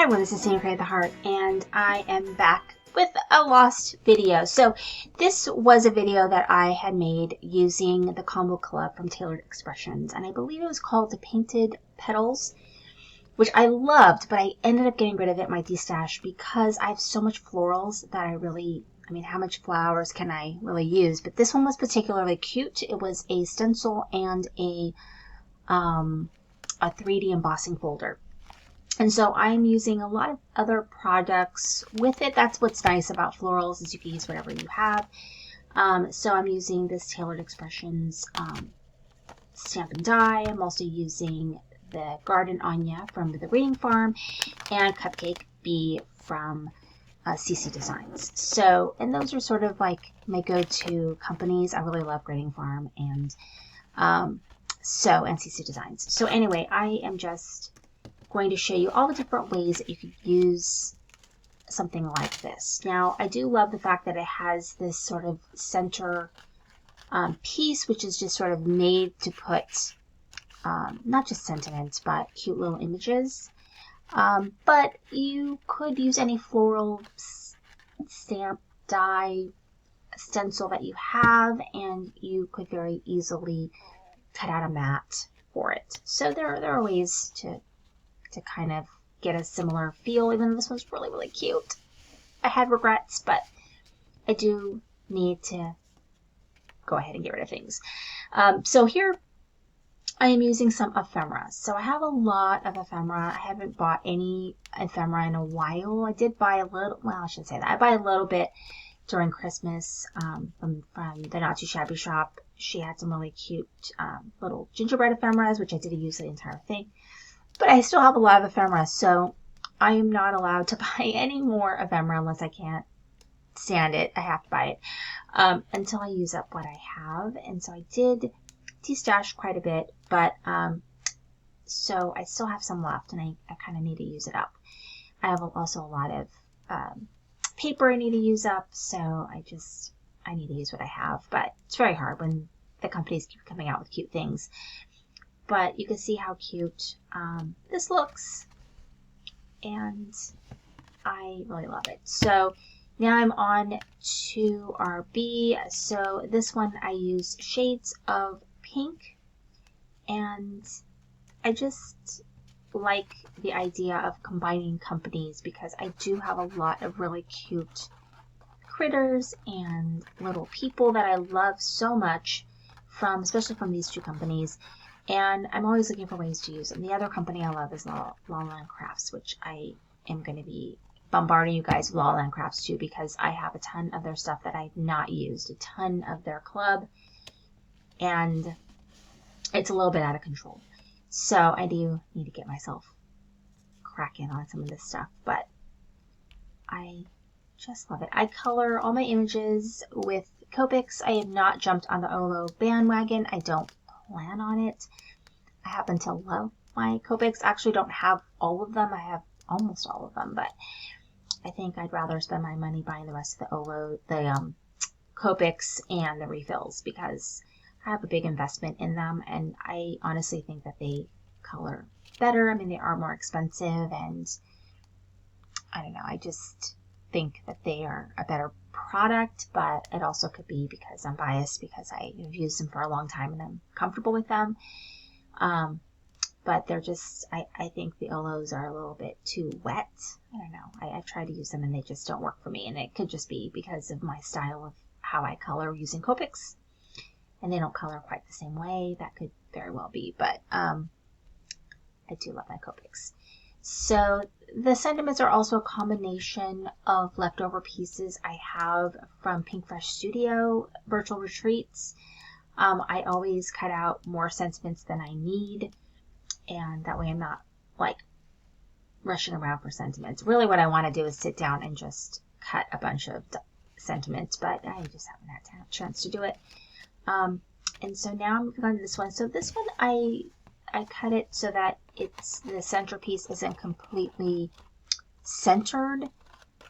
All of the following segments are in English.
Hi everyone, this is Sandy Create the Heart, and I am back with a lost video. So this was a video that I had made using the combo club from Tailored Expressions, and I believe it was called the Painted Petals, which I loved, but I ended up getting rid of it in my destash because I have so much florals that how much flowers can I really use? But this one was particularly cute. It was a stencil and a 3D embossing folder. And so I'm using a lot of other products with it. That's what's nice about florals, is you can use whatever you have. So I'm using this Tailored Expressions stamp and die. I'm also using the Garden Anya from the Reading Farm and Cupcake Bee from CC Designs. So, and those are sort of like my go-to companies. I really love Reading Farm and CC Designs. So anyway, I am just going to show you all the different ways that you could use something like this. Now, I do love the fact that it has this sort of center piece, which is just sort of made to put not just sentiments, but cute little images. But you could use any floral stamp, die, stencil that you have, and you could very easily cut out a mat for it. So there are ways to kind of get a similar feel, even though this one's really, really cute. I had regrets, but I do need to go ahead and get rid of things. So here I am using some ephemera. So I have a lot of ephemera. I haven't bought any ephemera in a while. I did buy a little, well, I shouldn't say that. I buy a little bit during Christmas from the Not Too Shabby shop. She had some really cute little gingerbread ephemeras, which I did use the entire thing. But I still have a lot of ephemera, so I am not allowed to buy any more ephemera unless I can't stand it. I have to buy it until I use up what I have. And so I did destash quite a bit, but so I still have some left, and I kind of need to use it up. I have also a lot of paper I need to use up, so I need to use what I have. But it's very hard when the companies keep coming out with cute things. But you can see how cute this looks, and I really love it. So now I'm on to our bee. So this one I use shades of pink, and I just like the idea of combining companies because I do have a lot of really cute critters and little people that I love so much especially from these two companies. And I'm always looking for ways to use them. The other company I love is La Land Crafts, which I am going to be bombarding you guys with La Land Crafts too, because I have a ton of their stuff that I've not used, a ton of their club, and it's a little bit out of control. So I do need to get myself cracking on some of this stuff, but I just love it. I color all my images with Copics. I have not jumped on the Olo bandwagon. I don't plan on it. I happen to love my Copics. I actually don't have all of them. I have almost all of them, but I think I'd rather spend my money buying the rest of the Olo, the Copics and the refills, because I have a big investment in them, and I honestly think that they color better. I mean, they are more expensive, and I don't know, I just think that they are a better product, but it also could be because I'm biased because I have used them for a long time and I'm comfortable with them. But they're just, I think the Olos are a little bit too wet. I don't know. I've tried to use them and they just don't work for me. And it could just be because of my style of how I color using Copics. And they don't color quite the same way. That could very well be. But I do love my Copics. So the sentiments are also a combination of leftover pieces I have from Pink Fresh Studio virtual retreats. I always cut out more sentiments than I need, and that way I'm not like rushing around for sentiments. Really what I want to do is sit down and just cut a bunch of sentiments, but I just haven't had a chance to do it. And so now I'm moving on to this one. So this one I cut it so that the centerpiece isn't completely centered,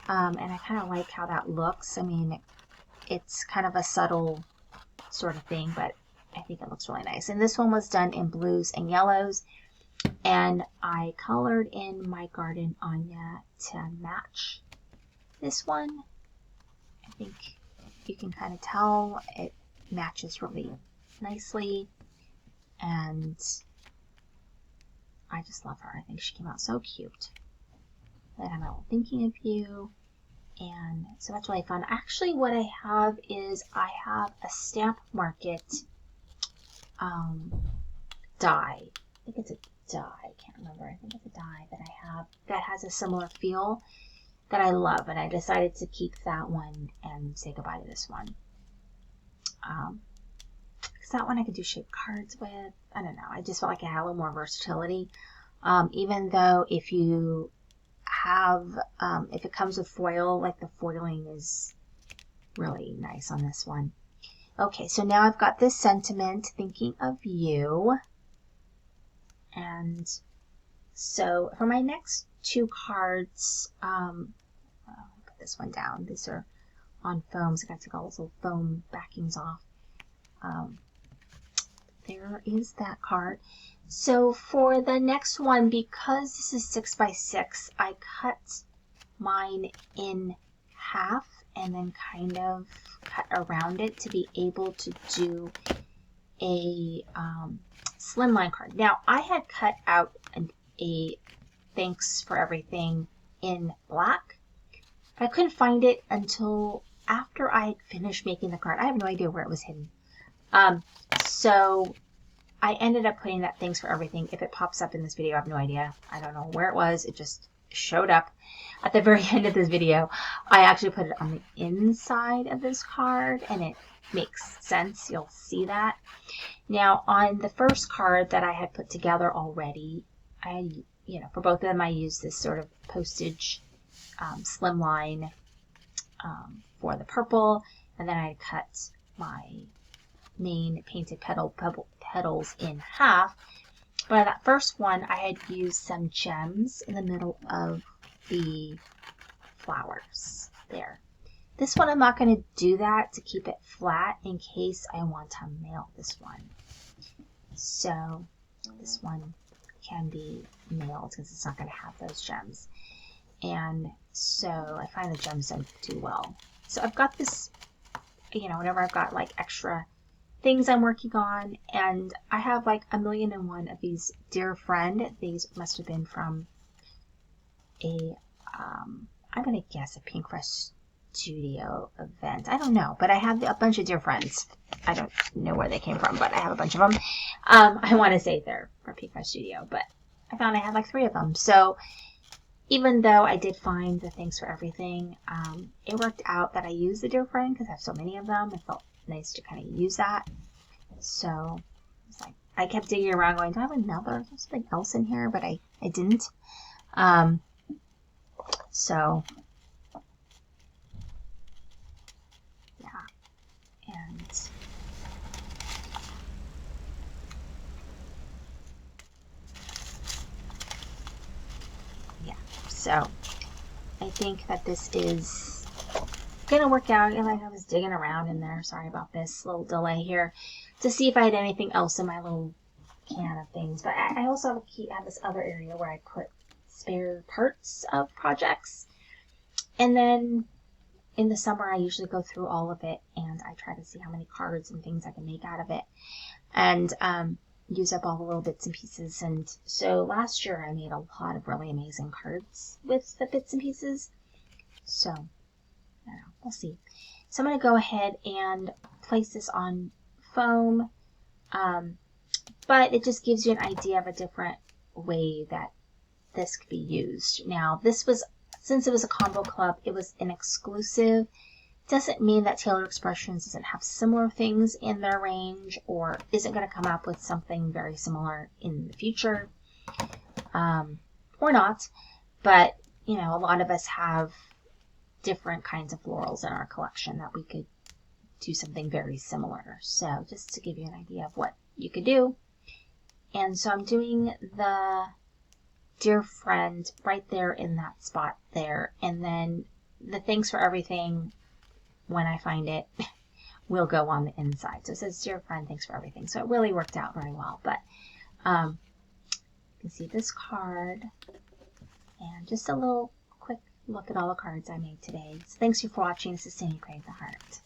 and I kind of like how that looks. I mean, it's kind of a subtle sort of thing, but I think it looks really nice. And this one was done in blues and yellows, And I colored in my Garden Anya to match this one. I think you can kind of tell it matches really nicely, and I just love her. I think she came out so cute. Then I'm out thinking of you, and so that's really fun. Actually, what I have is I have a Stamp Market die. I think it's a die. I can't remember. I think it's a die that I have that has a similar feel that I love, and I decided to keep that one and say goodbye to this one. Because that one I could do shaped cards with. I don't know. I just felt like it had a little more versatility. Even though if you have, if it comes with foil, like the foiling is really nice on this one. Okay, so now I've got this sentiment, thinking of you. And so for my next two cards, I'll put this one down. These are on foam, so I got to take all those little foam backings off. There is that card. So for the next one, because this is 6x6, I cut mine in half and then kind of cut around it to be able to do a slimline card. Now, I had cut out a thanks for everything in black. I couldn't find it until after I finished making the card. I have no idea where it was hidden. So I ended up putting that thanks for everything. If it pops up in this video, I have no idea. I don't know where it was. It just showed up at the very end of this video. I actually put it on the inside of this card, and it makes sense. You'll see that. Now, on the first card that I had put together already, for both of them, I used this sort of postage slimline for the purple, and then I cut my main painted petals in half. But on that first one, I had used some gems in the middle of the flowers there. This one, I'm not going to do that to keep it flat in case I want to mail this one. So this one can be mailed because it's not going to have those gems. And so I find the gems don't do well. So I've got this, whenever I've got like extra things I'm working on, and I have like 1,000,001 of these Dear Friend. These must have been from a, I'm going to guess a Pink Fresh Studio event. I don't know, but I have a bunch of Dear Friends. I don't know where they came from, but I have a bunch of them. I want to say they're from Pink Fresh Studio, but I found I had like 3 of them. So even though I did find the thanks for everything, it worked out that I used the Dear Friend because I have so many of them. It felt nice to kind of use that. So it's like I kept digging around going, do I have another something else in here? But I didn't. So yeah. And yeah. So I think that this is gonna work out. Like I was digging around in there. Sorry about this little delay here, to see if I had anything else in my little can of things. But I also have this other area where I put spare parts of projects, and then in the summer I usually go through all of it and I try to see how many cards and things I can make out of it, and use up all the little bits and pieces. And so last year I made a lot of really amazing cards with the bits and pieces. So I don't know, we'll see. So I'm going to go ahead and place this on foam, but it just gives you an idea of a different way that this could be used. Now, this was, since it was a combo club, it was an exclusive. Doesn't mean that Taylor Expressions doesn't have similar things in their range or isn't going to come up with something very similar in the future, or not. But, a lot of us have different kinds of florals in our collection that we could do something very similar. So just to give you an idea of what you could do. And so I'm doing the Dear Friend right there in that spot there. And then the thanks for everything, when I find it, will go on the inside. So it says Dear Friend, thanks for everything. So it really worked out very well. But You can see this card, and just a little quick look at all the cards I made today. So thanks you for watching. This is Sandy Craig the Heart.